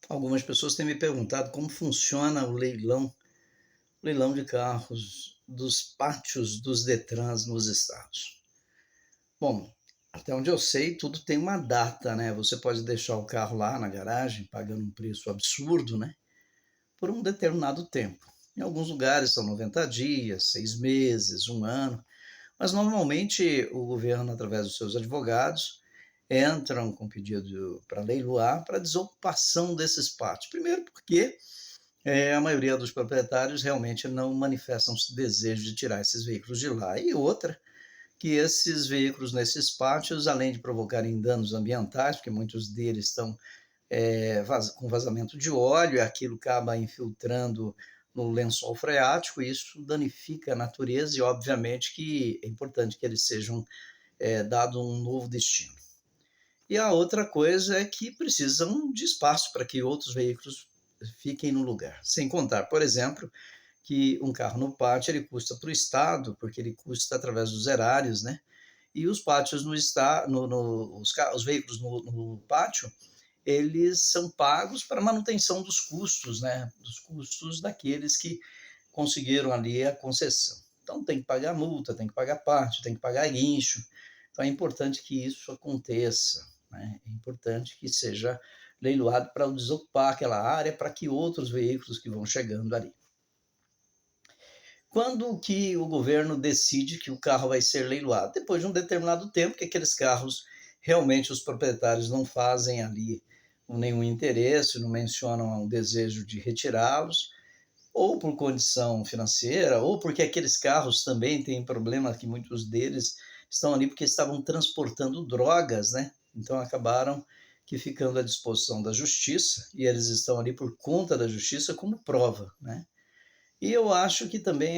Algumas pessoas têm me perguntado como funciona o leilão de carros dos pátios dos Detrans nos estados. Bom, até onde eu sei, tudo tem uma data, né? Você pode deixar o carro lá na garagem, pagando um preço absurdo, né? Por um determinado tempo. Em alguns lugares são 90 dias, 6 meses, um ano, mas normalmente o governo, através dos seus advogados, entram com pedido para leiloar para desocupação desses pátios. Primeiro porque a maioria dos proprietários realmente não manifestam desejo de tirar esses veículos de lá. E outra, que esses veículos nesses pátios, além de provocarem danos ambientais, porque muitos deles estão com vazamento de óleo, e aquilo acaba infiltrando no lençol freático, e isso danifica a natureza e, obviamente, que é importante que eles sejam dado um novo destino. E a outra coisa é que precisam de espaço para que outros veículos fiquem no lugar. Sem contar, por exemplo, que um carro no pátio ele custa para o Estado, porque ele custa através dos erários, né? E os pátios no estado, os veículos no pátio, eles são pagos para manutenção dos custos, né? Dos custos daqueles que conseguiram ali a concessão. Então tem que pagar multa, tem que pagar pátio, tem que pagar guincho. Então é importante que isso aconteça, né? É importante que seja leiloado para desocupar aquela área para que outros veículos que vão chegando ali. Quando que o governo decide que o carro vai ser leiloado? Depois de um determinado tempo que aqueles carros realmente os proprietários não fazem ali nenhum interesse, não mencionam um desejo de retirá-los, ou por condição financeira, ou porque aqueles carros também têm problema que muitos deles estão ali porque estavam transportando drogas, né? Então acabaram que ficando à disposição da justiça, e eles estão ali por conta da justiça como prova, né? E eu acho que também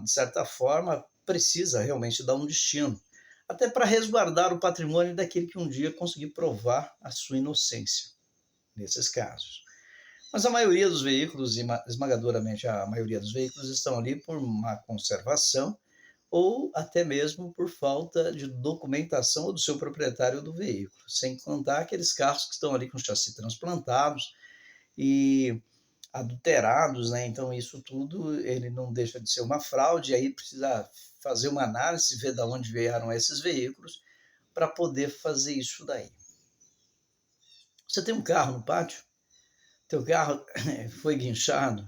de certa forma, precisa realmente dar um destino, até para resguardar o patrimônio daquele que um dia conseguir provar a sua inocência, nesses casos. Mas a maioria dos veículos, esmagadoramente a maioria dos veículos, estão ali por má conservação ou até mesmo por falta de documentação do seu proprietário do veículo, sem contar aqueles carros que estão ali com chassi transplantados e adulterados, né? Então isso tudo ele não deixa de ser uma fraude, aí precisa fazer uma análise, ver de onde vieram esses veículos para poder fazer isso daí. Você tem um carro no pátio? Teu carro foi guinchado?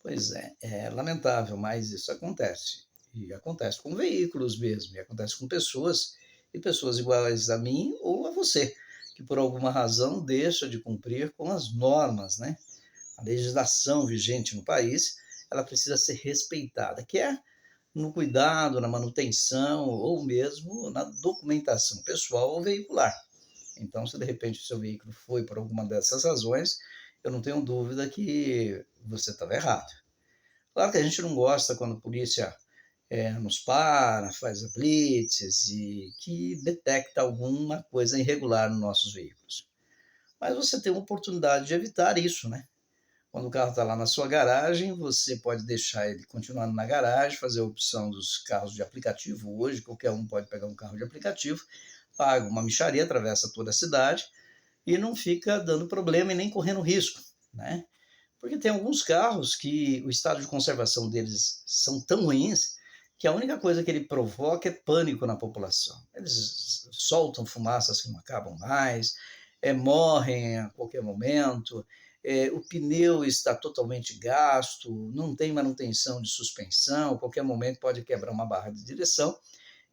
Pois é lamentável, mas isso acontece. E acontece com veículos mesmo, e acontece com pessoas, e pessoas iguais a mim ou a você, que por alguma razão deixa de cumprir com as normas, né? A legislação vigente no país, ela precisa ser respeitada, quer no cuidado, na manutenção ou mesmo na documentação pessoal ou veicular. Então, se de repente o seu veículo foi por alguma dessas razões, eu não tenho dúvida que você estava errado. Claro que a gente não gosta quando a polícia nos para, faz a blitz e que detecta alguma coisa irregular nos nossos veículos. Mas você tem uma oportunidade de evitar isso, né? Quando o carro está lá na sua garagem, você pode deixar ele continuando na garagem, fazer a opção dos carros de aplicativo. Hoje, qualquer um pode pegar um carro de aplicativo, paga uma mixaria, atravessa toda a cidade e não fica dando problema e nem correndo risco, né? Porque tem alguns carros que o estado de conservação deles são tão ruins que a única coisa que ele provoca é pânico na população. Eles soltam fumaças que não acabam mais, morrem a qualquer momento, o pneu está totalmente gasto, não tem manutenção de suspensão, a qualquer momento pode quebrar uma barra de direção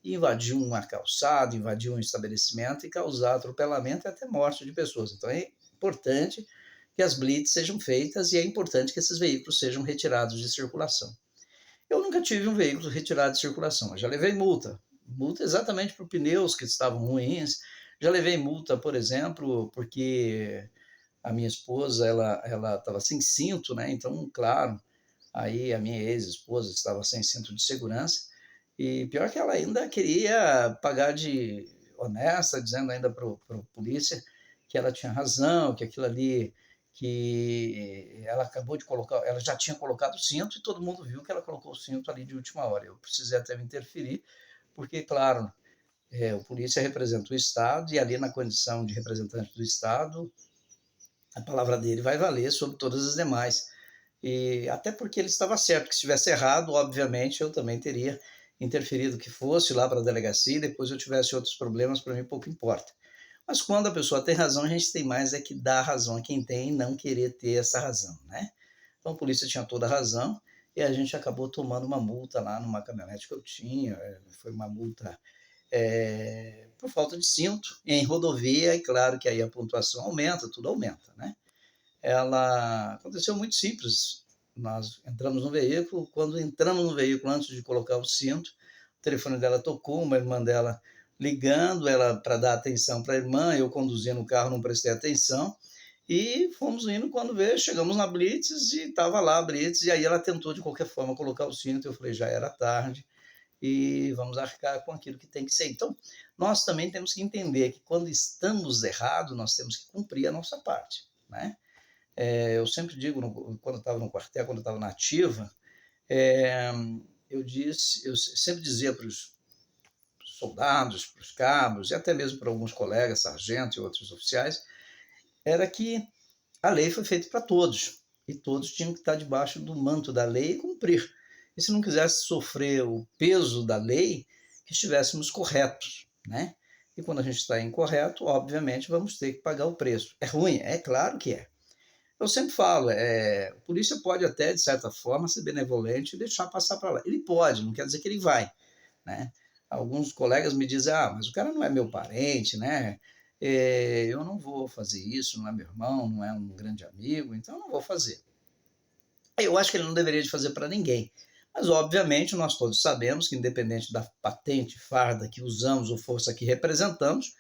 e invadir uma calçada, invadir um estabelecimento e causar atropelamento e até morte de pessoas. Então é importante que as blitz sejam feitas e é importante que esses veículos sejam retirados de circulação. Eu nunca tive um veículo retirado de circulação, eu já levei multa. Multa exatamente por pneus que estavam ruins. Já levei multa, por exemplo, porque a minha esposa ela estava sem cinto, né? Então, claro, aí a minha ex-esposa estava sem cinto de segurança e pior que ela ainda queria pagar de honesta, dizendo ainda para a polícia que ela tinha razão, que aquilo ali que ela acabou de colocar, ela já tinha colocado o cinto e todo mundo viu que ela colocou o cinto ali de última hora. Eu precisei até me interferir, porque, claro, o polícia representa o Estado e ali na condição de representante do Estado, A palavra dele vai valer sobre todas as demais. E até porque ele estava certo, que se estivesse errado, obviamente, eu também teria interferido que fosse lá para a delegacia e depois eu tivesse outros problemas, para mim pouco importa. Mas quando a pessoa tem razão, a gente tem mais é que dar razão a quem tem e não querer ter essa razão, né? Então a polícia tinha toda a razão e a gente acabou tomando uma multa lá numa caminhonete que eu tinha. Foi uma multa por falta de cinto em rodovia, e claro que aí a pontuação aumenta, tudo aumenta, né? Ela aconteceu muito simples. Nós entramos no veículo, quando entramos no veículo, antes de colocar o cinto, o telefone dela tocou, uma irmã dela ligando ela para dar atenção para a irmã, eu conduzindo o carro, não prestei atenção, e fomos indo, quando veio, chegamos na Blitz e estava lá a Blitz, e aí ela tentou de qualquer forma colocar o cinto, eu falei, já era tarde, e vamos arcar com aquilo que tem que ser. Então, nós também temos que entender que quando estamos errados, nós temos que cumprir a nossa parte, né? Eu sempre digo, quando eu estava no quartel, quando eu estava na ativa, eu sempre dizia para os soldados, para os cabos, e até mesmo para alguns colegas, sargentos e outros oficiais, era que a lei foi feita para todos, e todos tinham que estar debaixo do manto da lei e cumprir. E se não quisesse sofrer o peso da lei, que estivéssemos corretos, né? E quando a gente está incorreto, obviamente vamos ter que pagar o preço. É ruim? É claro que é. Eu sempre falo, a polícia pode até, de certa forma, ser benevolente e deixar passar para lá. Ele pode, não quer dizer que ele vai, né? Alguns colegas me dizem, mas o cara não é meu parente, né? Eu não vou fazer isso, não é meu irmão, não é um grande amigo, então eu não vou fazer. Eu acho que ele não deveria de fazer para ninguém. Mas, obviamente, nós todos sabemos que, independente da patente, farda que usamos ou força que representamos,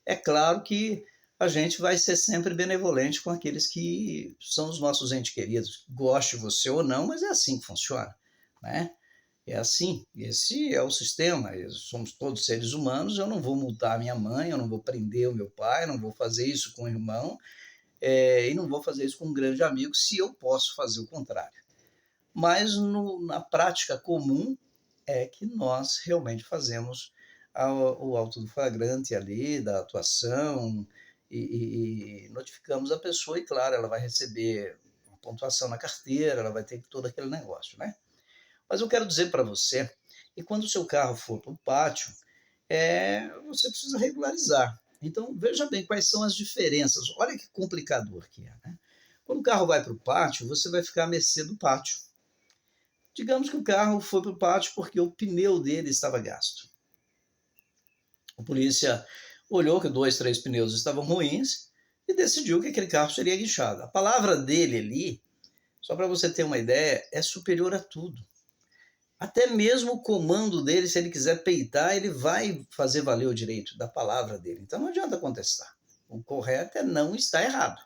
é claro que a gente vai ser sempre benevolente com aqueles que são os nossos entes queridos. Goste você ou não, mas é assim que funciona, né? É assim, esse é o sistema, somos todos seres humanos, eu não vou multar minha mãe, eu não vou prender o meu pai, eu não vou fazer isso com o irmão, e não vou fazer isso com um grande amigo se eu posso fazer o contrário. Mas na prática comum é que nós realmente fazemos o auto do flagrante ali, da atuação, e notificamos a pessoa, e claro, ela vai receber uma pontuação na carteira, ela vai ter todo aquele negócio, né? Mas eu quero dizer para você que quando o seu carro for para o pátio, você precisa regularizar. Então, veja bem quais são as diferenças. Olha que complicador que é, né? Quando o carro vai para o pátio, você vai ficar à mercê do pátio. Digamos que o carro foi para o pátio porque o pneu dele estava gasto. A polícia olhou que 2, 3 pneus estavam ruins e decidiu que aquele carro seria guinchado. A palavra dele ali, só para você ter uma ideia, é superior a tudo. Até mesmo o comando dele, se ele quiser peitar, ele vai fazer valer o direito da palavra dele. Então não adianta contestar. O correto é não estar errado.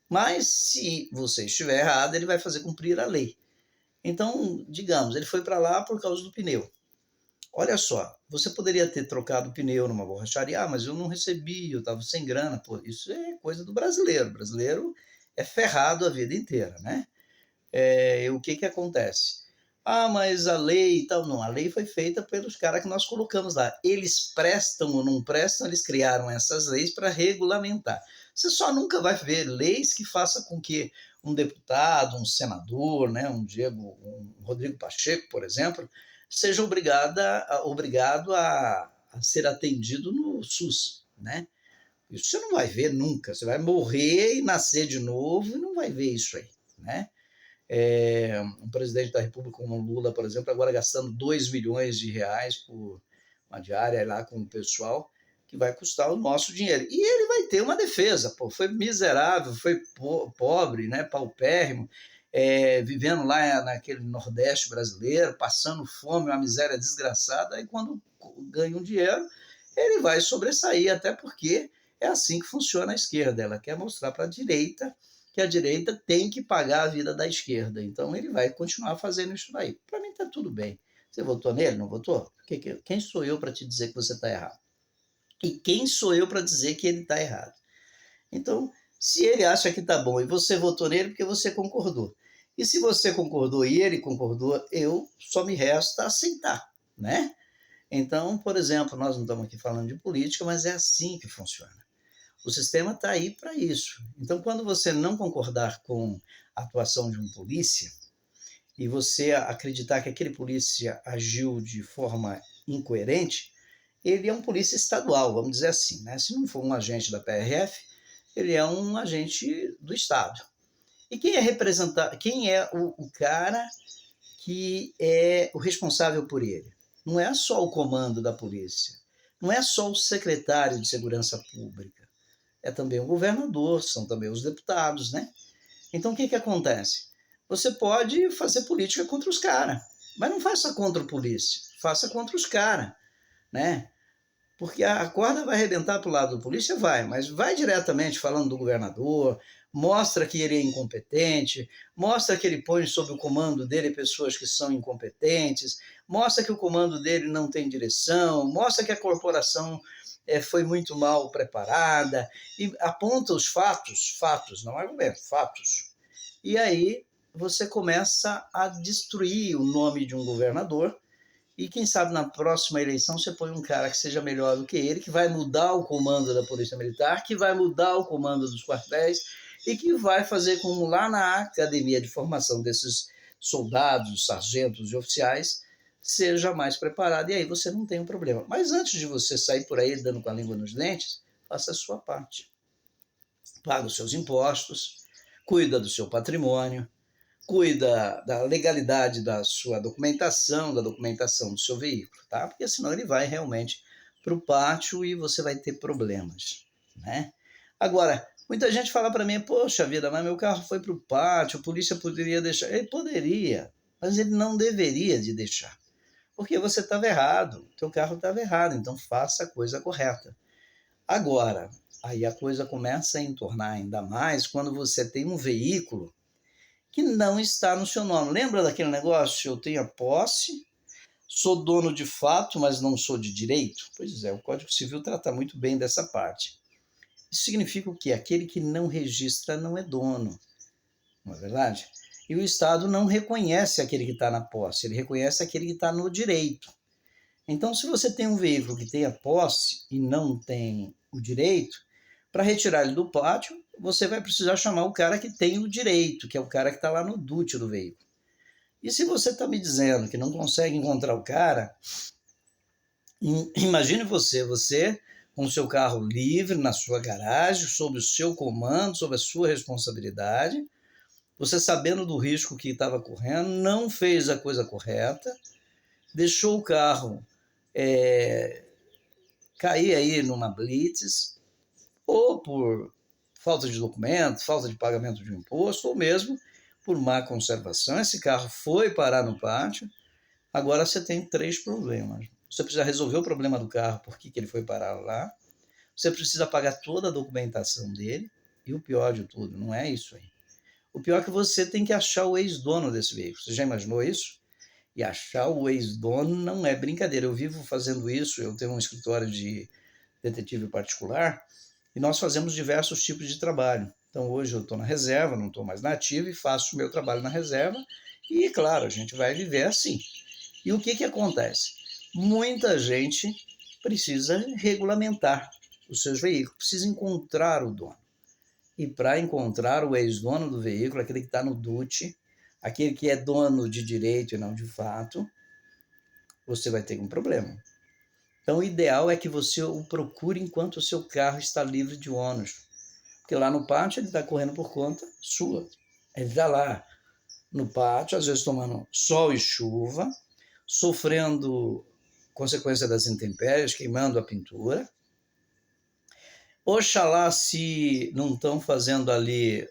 Mas se você estiver errado, ele vai fazer cumprir a lei. Então, digamos, ele foi para lá por causa do pneu. Olha só, você poderia ter trocado o pneu numa borracharia, mas eu não recebi, eu estava sem grana. Pô, isso é coisa do brasileiro. O brasileiro é ferrado a vida inteira, né? E o que que acontece? Mas a lei e tal, não, a lei foi feita pelos caras que nós colocamos lá. Eles prestam ou não prestam, eles criaram essas leis para regulamentar. Você só nunca vai ver leis que façam com que um deputado, um senador, né, um Rodrigo Pacheco, por exemplo, seja obrigado a ser atendido no SUS, né? Isso você não vai ver nunca. Você vai morrer e nascer de novo e não vai ver isso aí, né? Um presidente da República como o Lula, por exemplo, agora gastando 2 milhões de reais por uma diária lá com o pessoal, que vai custar o nosso dinheiro. E ele vai ter uma defesa, pô, foi miserável, foi pobre, né, paupérrimo, vivendo lá naquele Nordeste brasileiro, passando fome, uma miséria desgraçada, aí quando ganha um dinheiro, ele vai sobressair, até porque é assim que funciona a esquerda, ela quer mostrar para a direita que a direita tem que pagar a vida da esquerda. Então ele vai continuar fazendo isso daí. Para mim está tudo bem. Você votou nele? Não votou? Quem sou eu para te dizer que você está errado? E quem sou eu para dizer que ele está errado? Então, se ele acha que está bom e você votou nele porque você concordou. E se você concordou e ele concordou, eu só me resta aceitar, né? Então, por exemplo, nós não estamos aqui falando de política, mas é assim que funciona. O sistema está aí para isso. Então, quando você não concordar com a atuação de um polícia e você acreditar que aquele polícia agiu de forma incoerente, ele é um polícia estadual, vamos dizer assim, né? Se não for um agente da PRF, ele é um agente do Estado. E quem é o cara que é o responsável por ele? Não é só o comando da polícia, não é só o secretário de Segurança Pública, é também o governador, são também os deputados, né? Então, o que acontece? Você pode fazer política contra os caras, mas não faça contra o polícia, faça contra os caras, né? Porque a corda vai arrebentar para o lado do polícia, vai, mas vai diretamente falando do governador, mostra que ele é incompetente, mostra que ele põe sob o comando dele pessoas que são incompetentes, mostra que o comando dele não tem direção, mostra que a corporação foi muito mal preparada, e aponta os fatos, não argumentos, fatos. E aí você começa a destruir o nome de um governador, e quem sabe na próxima eleição você põe um cara que seja melhor do que ele, que vai mudar o comando da Polícia Militar, que vai mudar o comando dos quartéis e que vai fazer com lá na academia de formação desses soldados, sargentos e oficiais seja mais preparado, e aí você não tem um problema. Mas antes de você sair por aí dando com a língua nos dentes, faça a sua parte. Paga os seus impostos, cuida do seu patrimônio, cuida da legalidade da sua documentação, da documentação do seu veículo, tá? Porque senão ele vai realmente para o pátio e você vai ter problemas, né? Agora, muita gente fala para mim, poxa vida, mas meu carro foi para o pátio, a polícia poderia deixar. Ele poderia, mas ele não deveria de deixar, porque você estava errado, teu carro estava errado, então faça a coisa correta. Agora, aí a coisa começa a entornar ainda mais quando você tem um veículo que não está no seu nome. Lembra daquele negócio? Eu tenho a posse, sou dono de fato, mas não sou de direito? Pois é, o Código Civil trata muito bem dessa parte. Isso significa o quê? Aquele que não registra não é dono, não é verdade? E o Estado não reconhece aquele que está na posse, ele reconhece aquele que está no direito. Então, se você tem um veículo que tem a posse e não tem o direito, para retirar ele do pátio, você vai precisar chamar o cara que tem o direito, que é o cara que está lá no DUT do veículo. E se você está me dizendo que não consegue encontrar o cara, imagine você com o seu carro livre na sua garagem, sob o seu comando, sob a sua responsabilidade, você sabendo do risco que estava correndo, não fez a coisa correta, deixou o carro cair aí numa blitz, ou por falta de documento, falta de pagamento de um imposto, ou mesmo por má conservação. Esse carro foi parar no pátio, agora você tem 3 problemas. Você precisa resolver o problema do carro, por que ele foi parar lá, você precisa pagar toda a documentação dele, e o pior de tudo, não é isso aí. O pior é que você tem que achar o ex-dono desse veículo. Você já imaginou isso? E achar o ex-dono não é brincadeira. Eu vivo fazendo isso, eu tenho um escritório de detetive particular, e nós fazemos diversos tipos de trabalho. Então, hoje eu estou na reserva, não estou mais na ativa, e faço o meu trabalho na reserva, e, claro, a gente vai viver assim. E o que acontece? Muita gente precisa regulamentar os seus veículos, precisa encontrar o dono. E para encontrar o ex-dono do veículo, aquele que está no DUT, aquele que é dono de direito e não de fato, você vai ter um problema. Então, o ideal é que você o procure enquanto o seu carro está livre de ônus. Porque lá no pátio ele está correndo por conta sua. Ele está lá no pátio, às vezes tomando sol e chuva, sofrendo consequência das intempéries, queimando a pintura. Oxalá se não estão fazendo ali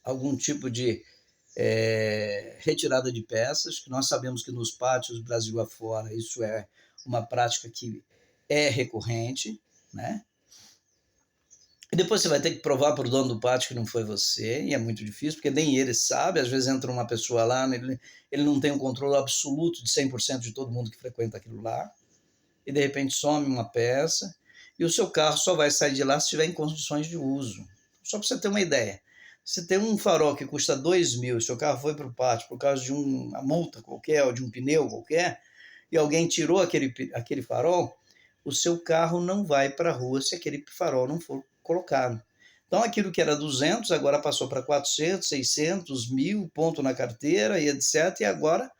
algum tipo de retirada de peças, que nós sabemos que nos pátios Brasil afora isso é uma prática que é recorrente, né? E depois você vai ter que provar para o dono do pátio que não foi você, e é muito difícil, porque nem ele sabe, às vezes entra uma pessoa lá, ele não tem um controle absoluto de 100% de todo mundo que frequenta aquilo lá, e de repente some uma peça, e o seu carro só vai sair de lá se estiver em condições de uso. Só para você ter uma ideia, se tem um farol que custa 2.000, seu carro foi para o pátio por causa de uma multa qualquer, ou de um pneu qualquer, e alguém tirou aquele farol, o seu carro não vai para a rua se aquele farol não for colocado. Então, aquilo que era 200, agora passou para 400, 600, 1.000, ponto na carteira e etc. E agora,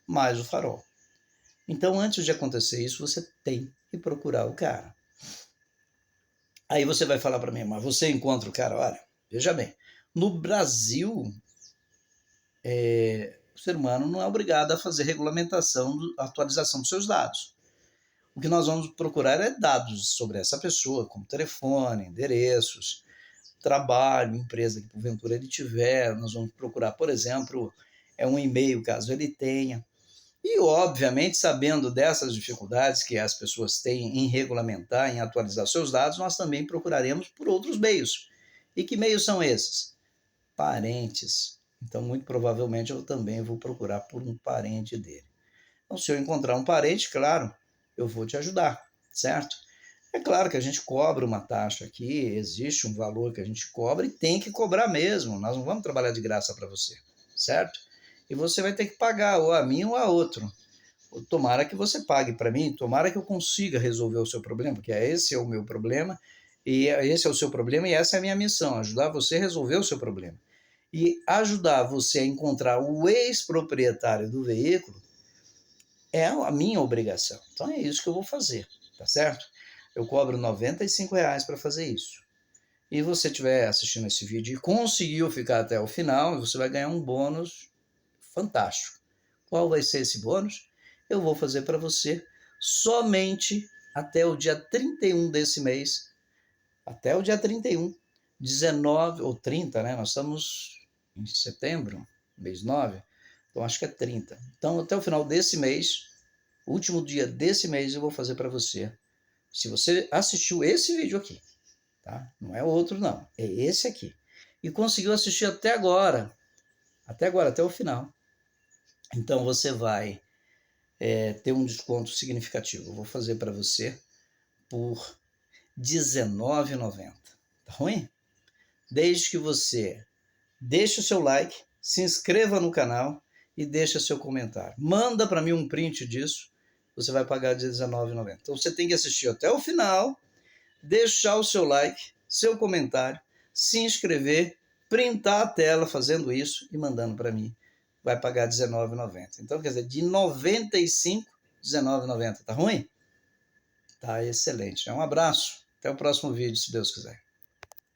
mais o farol. Então, antes de acontecer isso, você tem que procurar o cara. Aí você vai falar para mim, mas você encontra o cara? Olha, veja bem, no Brasil, o ser humano não é obrigado a fazer regulamentação, atualização dos seus dados. O que nós vamos procurar é dados sobre essa pessoa, como telefone, endereços, trabalho, empresa que porventura ele tiver. Nós vamos procurar, por exemplo, um e-mail, caso ele tenha. E, obviamente, sabendo dessas dificuldades que as pessoas têm em regulamentar, em atualizar seus dados, nós também procuraremos por outros meios. E que meios são esses? Parentes. Então, muito provavelmente, eu também vou procurar por um parente dele. Então, se eu encontrar um parente, claro, eu vou te ajudar, certo? É claro que a gente cobra uma taxa aqui, existe um valor que a gente cobra e tem que cobrar mesmo. Nós não vamos trabalhar de graça para você, certo? E você vai ter que pagar, ou a mim ou a outro. Tomara que você pague para mim, tomara que eu consiga resolver o seu problema, porque esse é o meu problema, e esse é o seu problema, e essa é a minha missão, ajudar você a resolver o seu problema. E ajudar você a encontrar o ex-proprietário do veículo é a minha obrigação. Então é isso que eu vou fazer, tá certo? Eu cobro R$95 para fazer isso. E você estiver assistindo esse vídeo e conseguiu ficar até o final, você vai ganhar um bônus fantástico. Qual vai ser esse bônus? Eu vou fazer para você somente até o dia 31 desse mês. Até o dia 31, 19 ou 30, né? Nós estamos em setembro, mês 9, então acho que é 30. Então, até o final desse mês, último dia desse mês, eu vou fazer para você. Se você assistiu esse vídeo aqui, tá? Não é outro, não. É esse aqui. E conseguiu assistir até agora, até o final. Então, você vai ter um desconto significativo. Eu vou fazer para você por R$19,90. Tá ruim? Desde que você deixe o seu like, se inscreva no canal e deixe seu comentário. Manda para mim um print disso, você vai pagar R$19,90. Então você tem que assistir até o final, deixar o seu like, seu comentário, se inscrever, printar a tela fazendo isso e mandando para mim. Vai pagar R$19,90. Então, quer dizer, de 95, R$19,90. Tá ruim? Tá excelente. Um abraço. Até o próximo vídeo, se Deus quiser.